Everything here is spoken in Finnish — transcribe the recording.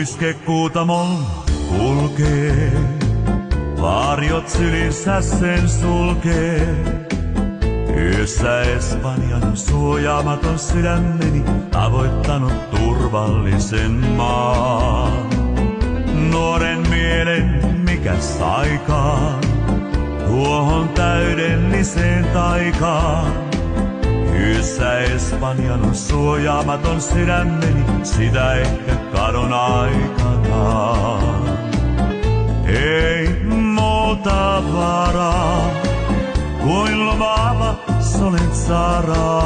Ruiske Kuutamolla kulkee, varjot sylinsä sen sulkee. Yössä Espanjan suojaamaton sydämeni tavoittanut turvallisen maan. Nuoren mielen mikä saikaan, tuohon täydelliseen taikaan. Yössä Espanjan suojaamaton sydämeni, sitä ehkä kadon aikanaan. Ei muuta varaa, kuin luvaava Solenzara.